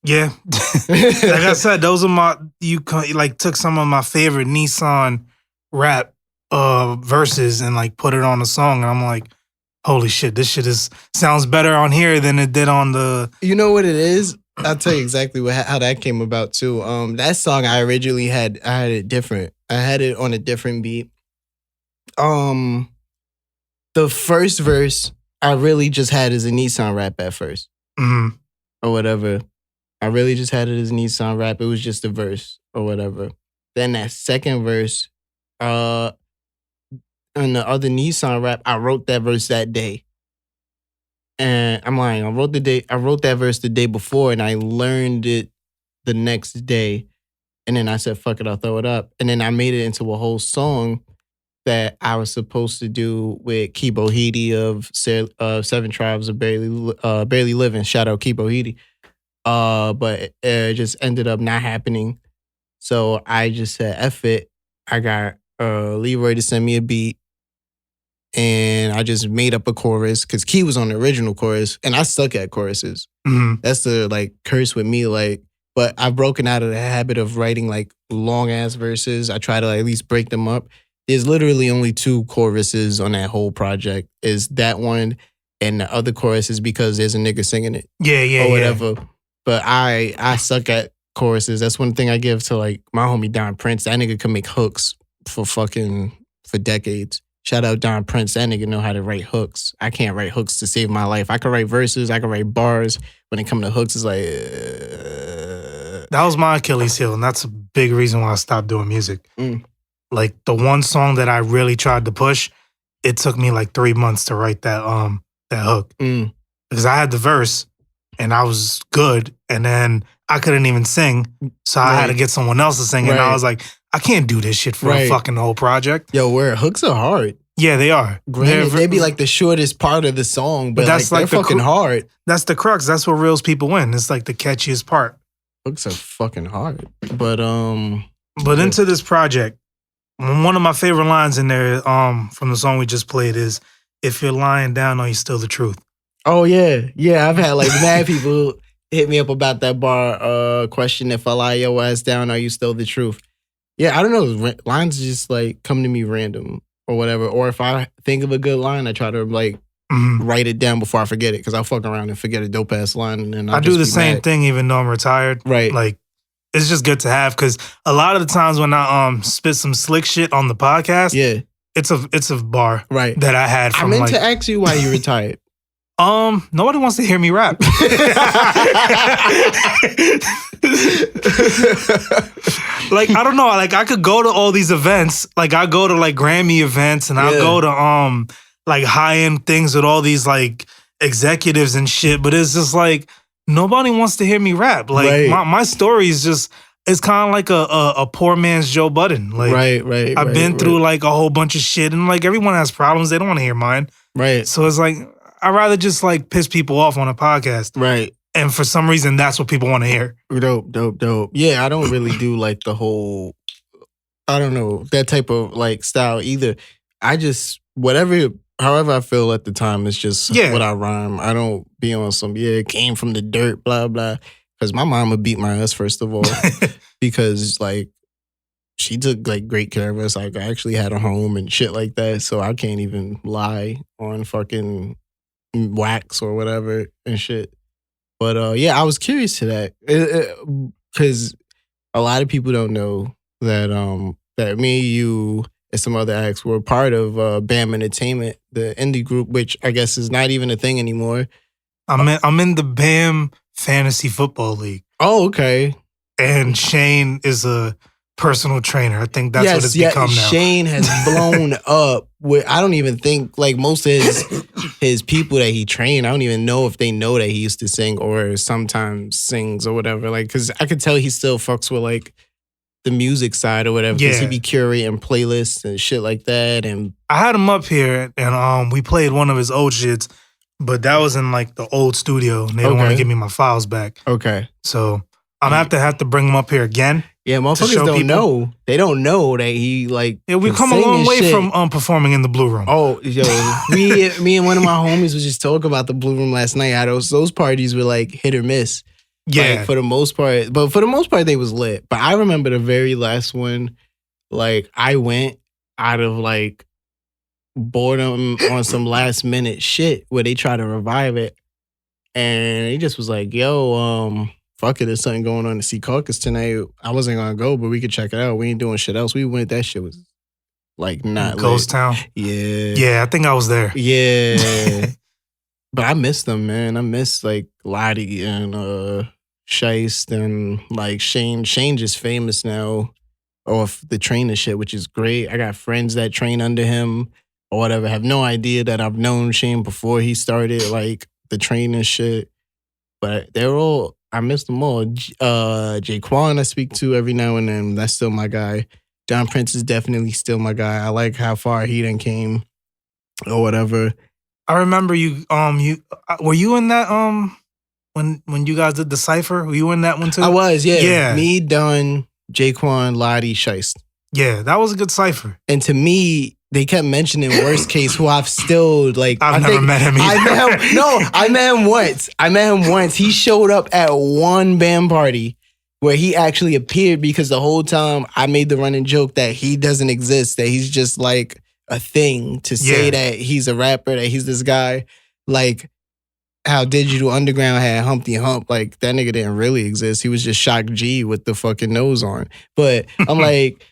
Yeah. Like I said, those are like took some of my favorite Nissan rap verses and like put it on a song. And I'm like, holy shit, this shit sounds better on here than it did on the. You know what it is? I'll tell you exactly how that came about too. That song I originally had it different. I had it on a different beat. The first verse I really just had as a Nissan rap at first. Mm-hmm. Or whatever. I really just had it as a Nissan rap. It was just a verse or whatever. Then that second verse, on the other Nissan rap, I wrote that verse that day. And I'm lying. I wrote that verse the day before, and I learned it the next day. And then I said, "Fuck it, I'll throw it up." And then I made it into a whole song that I was supposed to do with Kibo Hidi of Seven Tribes of Barely Living. Shout out Kibo Hidi. But it just ended up not happening. So I just said, "F it." I got Leroy to send me a beat. And I just made up a chorus because Key was on the original chorus, and I suck at choruses. Mm-hmm. That's the like curse with me. Like, but I've broken out of the habit of writing like long ass verses. I try to at least break them up. There's literally only 2 choruses on that whole project. Is that one, and the other chorus is because there's a nigga singing it. Yeah, or whatever. Yeah. But I suck at choruses. That's one thing I give to like my homie Don Prince. That nigga can make hooks for decades. Shout out Don Prince. That nigga know how to write hooks. I can't write hooks to save my life. I can write verses. I can write bars. When it comes to hooks, it's like... That was my Achilles heel, and that's a big reason why I stopped doing music. Like, the one song that I really tried to push, it took me like 3 months to write that hook. Because I had the verse, and I was good, and then I couldn't even sing, so I had to get someone else to sing, and I was like... I can't do this shit for a fucking whole project. Yo, where hooks are hard. Yeah, they are. Granted, they be like the shortest part of the song, but that's like they're fucking hard. That's the crux. That's what reels people win. It's like the catchiest part. Hooks are fucking hard. But into this project, one of my favorite lines in there from the song we just played is, "If you're lying down, are you still the truth?" Oh yeah. Yeah, I've had like mad people hit me up about that bar question, "If I lie your ass down, are you still the truth?" Yeah, I don't know. Lines just like come to me random or whatever. Or if I think of a good line, I try to like write it down before I forget it, because I'll fuck around and forget a dope ass line. And then I do the same thing even though I'm retired. Right. Like, it's just good to have, because a lot of the times when I spit some slick shit on the podcast, yeah, it's a bar that I had from I meant to ask you why you retired. Nobody wants to hear me rap. Like, I don't know. Like, I could go to all these events. Like, I go to like Grammy events, and I'll go to like high-end things with all these like executives and shit. But it's just like nobody wants to hear me rap. Like my story is just, it's kind of like a poor man's Joe Budden. Like, I've been through like a whole bunch of shit, and like everyone has problems. They don't want to hear mine. Right. So it's like, I'd rather just like piss people off on a podcast. Right. And for some reason, that's what people want to hear. Dope. Yeah, I don't really do like the whole, I don't know, that type of like style either. I just, however I feel at the time, it's just what I rhyme. I don't be on some, came from the dirt, blah, blah. Because my mom would beat my ass, first of all. Because like, she took like great care of us. Like, I actually had a home and shit like that. So I can't even lie on fucking wax or whatever and shit. But I was curious to that, because a lot of people don't know that that me, you, and some other acts were part of BAM Entertainment, the indie group, which I guess is not even a thing anymore. I'm in the BAM Fantasy Football League. Oh, okay. And Shane is a personal trainer. I think that's what it's become now. Shane has blown up. I don't even think, like, most of his people that he trained, I don't even know if they know that he used to sing or sometimes sings or whatever. Like, because I could tell he still fucks with, like, the music side or whatever. Because he be curating playlists and shit like that. And I had him up here, and we played one of his old shits, but that was in, like, the old studio, and they don't want to give me my files back. Okay. So I'm going to have to bring him up here again. Yeah, motherfuckers don't know. They don't know that he, like, we've come a long way from performing in the Blue Room. Oh, yo, me and one of my homies was just talking about the Blue Room last night. How those parties were like hit or miss. Yeah. Like, for the most part, they was lit. But I remember the very last one, like, I went out of, like, boredom on some last minute shit where they try to revive it. And he just was like, yo, fuck it, there's something going on to see Caucus tonight. I wasn't gonna go, but we could check it out. We ain't doing shit else. We went, that shit was like not Ghost lit. Town. Yeah. Yeah, I think I was there. Yeah. But I miss them, man. I miss like Lottie and Shiest and like Shane. Shane just famous now off the trainer shit, which is great. I got friends that train under him or whatever. Have no idea that I've known Shane before he started like the training shit. But they're all, I miss them all. Jaquan I speak to every now and then. That's still my guy. Don Prince is definitely still my guy. I like how far he done came or whatever. I remember you were you in that when you guys did the cipher? Were you in that one too? I was, yeah. Yeah. Me, Don, Jaquan, Lottie, Shiest. Yeah, that was a good cipher. And to me, they kept mentioning Worst Case, who I've still like. I've never met him either. I met him once. He showed up at one band party where he actually appeared because the whole time I made the running joke that he doesn't exist, that he's just like a thing to say that he's a rapper, that he's this guy. Like how Digital Underground had Humpty Hump, like that nigga didn't really exist. He was just Shock G with the fucking nose on. But I'm like,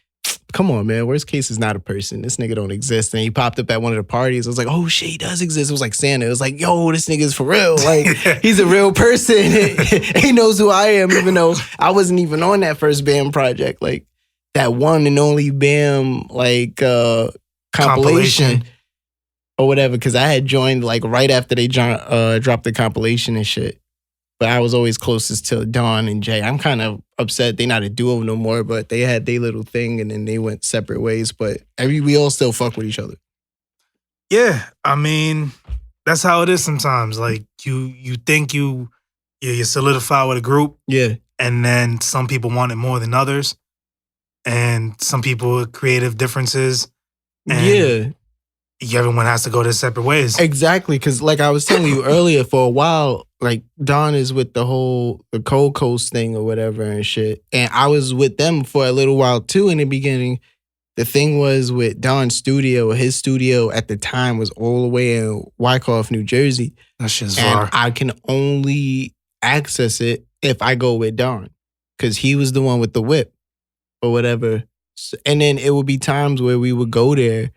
come on, man. Worst Case is not a person. This nigga don't exist. And he popped up at one of the parties. I was like, oh shit, he does exist. It was like Santa. It was like, yo, this nigga's for real. Like, he's a real person. He knows who I am, even though I wasn't even on that first BAM project. Like, that one and only BAM, like, compilation or whatever. Because I had joined, like, right after they dropped the compilation and shit. But I was always closest to Don and Jay. I'm kind of upset they not a duo no more, but they had their little thing and then they went separate ways. But we all still fuck with each other. Yeah, I mean, that's how it is sometimes. Like you think you solidify with a group. Yeah. And then some people want it more than others. And some people with creative differences. And everyone has to go their separate ways. Exactly, because like I was telling you earlier, for a while, like Don is with the Cold Coast thing or whatever and shit. And I was with them for a little while too in the beginning. The thing was with Don's studio, his studio at the time was all the way in Wyckoff, New Jersey. That shit's and far. I can only access it if I go with Don. Because he was the one with the whip or whatever. And then it would be times where we would go there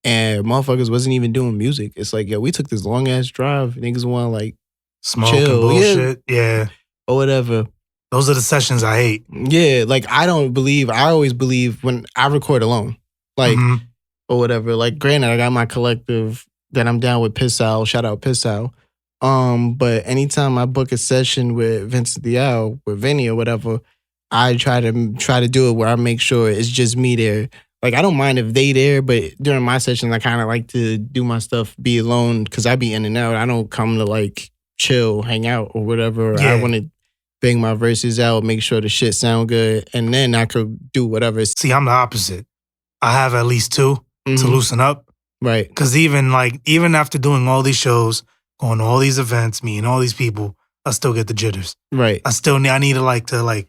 and motherfuckers wasn't even doing music. It's like, yo, we took this long ass drive. Niggas want to like smoke and chill, bullshit. Yeah. Or whatever. Those are the sessions I hate. Yeah, like I always believe when I record alone. Like, or whatever. Like, granted, I got my collective that I'm down with Piss Out. Shout out Piss Out. But anytime I book a session with Vincent Dial, with Vinny or whatever, I try to do it where I make sure it's just me there. Like, I don't mind if they there, but during my sessions, I kind of like to do my stuff, be alone, because I be in and out. I don't come to, like, chill, hang out, or whatever. Yeah. I want to bang my verses out, make sure the shit sound good, and then I could do whatever. See, I'm the opposite. I have at least two to loosen up. Right. Because even after doing all these shows, going to all these events, meeting all these people, I still get the jitters. Right. I need to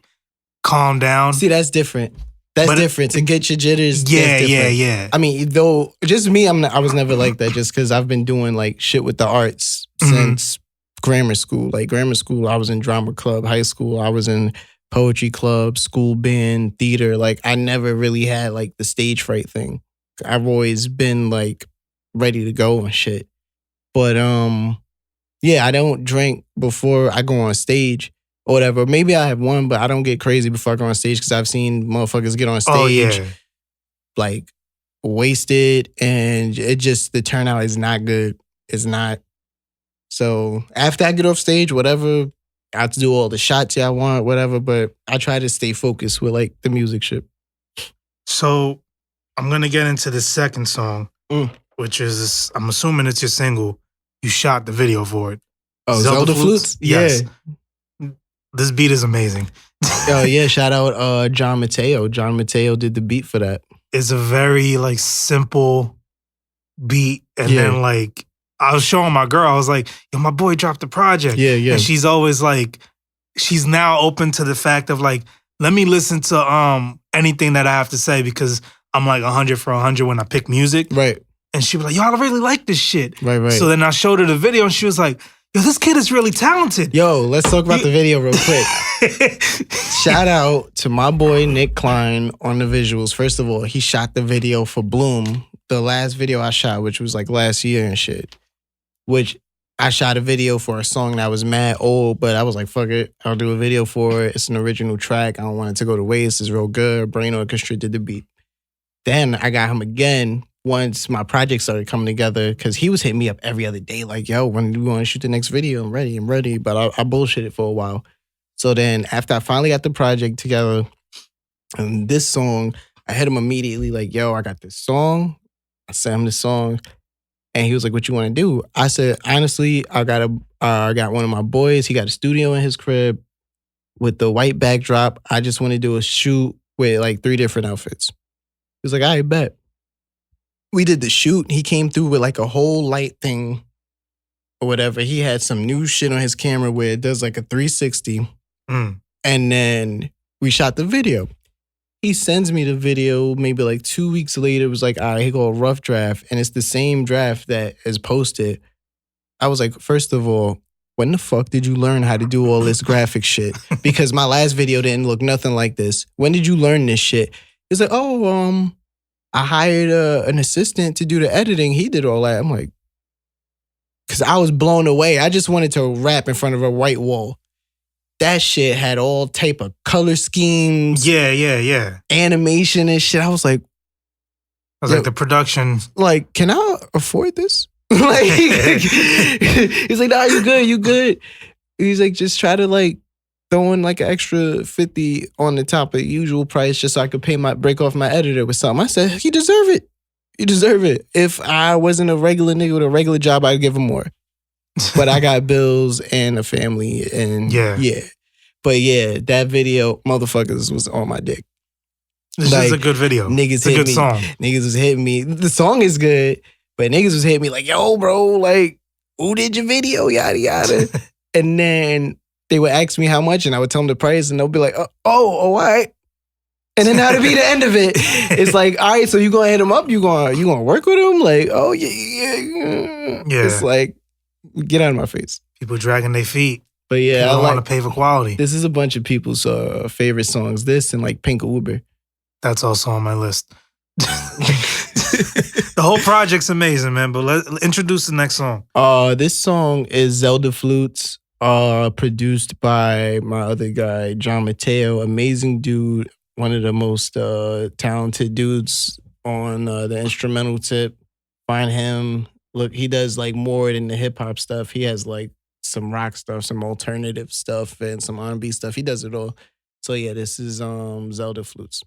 calm down. See, that's different. That's different. To get your jitters. Yeah. I mean, though, just me, I was never like that just because I've been doing like shit with the arts since grammar school. Like grammar school, I was in drama club. High school, I was in poetry club, school band, theater. Like I never really had like the stage fright thing. I've always been like ready to go and shit. But yeah, I don't drink before I go on stage. Or whatever. Maybe I have one, but I don't get crazy before I go on stage because I've seen motherfuckers get on stage like wasted and it just, the turnout is not good. It's not. So after I get off stage, whatever, I have to do all the shots I want, whatever, but I try to stay focused with like the music shit. So I'm going to get into the second song, which is, I'm assuming it's your single. You shot the video for it. Oh, Zelda Flutes? Yes. Yeah. This beat is amazing. Oh yeah, shout out John Mateo. John Mateo did the beat for that. It's a very like simple beat. And then like I was showing my girl, I was like, yo, my boy dropped the project. Yeah. And she's always like, she's now open to the fact of like, let me listen to anything that I have to say because I'm like 100 for 100 when I pick music. Right. And she was like, yo, I really like this shit. Right. So then I showed her the video and she was like, yo, this kid is really talented. Yo, let's talk about the video real quick. Shout out to my boy Nick Klein on the visuals. First of all, he shot the video for Bloom, the last video I shot, which was like last year and shit. Which I shot a video for a song that was mad old, but I was like, fuck it, I'll do a video for it. It's an original track. I don't want it to go to waste. It's real good. Brain Orchestra did the beat. Then I got him again once my project started coming together, because he was hitting me up every other day, like, yo, when do we want to shoot the next video? I'm ready. But I bullshitted for a while. So then after I finally got the project together and this song, I hit him immediately like, yo, I got this song. I sent him the song. And he was like, what you want to do? I said, honestly, I got one of my boys. He got a studio in his crib with the white backdrop. I just want to do a shoot with like 3 different outfits. He was like, I bet. We did the shoot. He came through with like a whole light thing or whatever. He had some new shit on his camera where it does like a 360. And then we shot the video. He sends me the video maybe like 2 weeks later. It was like, all right, here go a rough draft. And it's the same draft that is posted. I was like, first of all, when the fuck did you learn how to do all this graphic shit? Because my last video didn't look nothing like this. When did you learn this shit? He's like, I hired an assistant to do the editing. He did all that. I'm like, because I was blown away. I just wanted to rap in front of a white wall. That shit had all type of color schemes. Yeah. Animation and shit. I was like, like the production. Like, can I afford this? Like, he's like, nah, you good. He's like, just try to like throw in like an extra 50 on the top of the usual price just so I could break off my editor with something. I said, you deserve it. You deserve it. If I wasn't a regular nigga with a regular job, I'd give him more. But I got bills and a family and yeah. But yeah, that video, motherfuckers was on my dick. This is a good video. It's a good song. Niggas was hitting me. The song is good, but niggas was hitting me like, yo, bro, like, who did your video? Yada, yada. And then they would ask me how much and I would tell them the price and they'll be like, oh, all right. And then that'll be the end of it. It's like, all right, so you gonna hit him up? You gonna work with him? Like, oh, yeah. It's like, get out of my face. People dragging their feet. But yeah, I want to pay for quality. This is a bunch of people's favorite songs. This and like Pink Uber. That's also on my list. The whole project's amazing, man. But let's introduce the next song. This song is Zelda Flutes, produced by my other guy, John Mateo. Amazing dude. One of the most talented dudes on the instrumental tip. Find him. Look, he does like more than the hip hop stuff. He has like some rock stuff, some alternative stuff, and some R&B stuff. He does it all. So yeah, this is Zelda Flutes.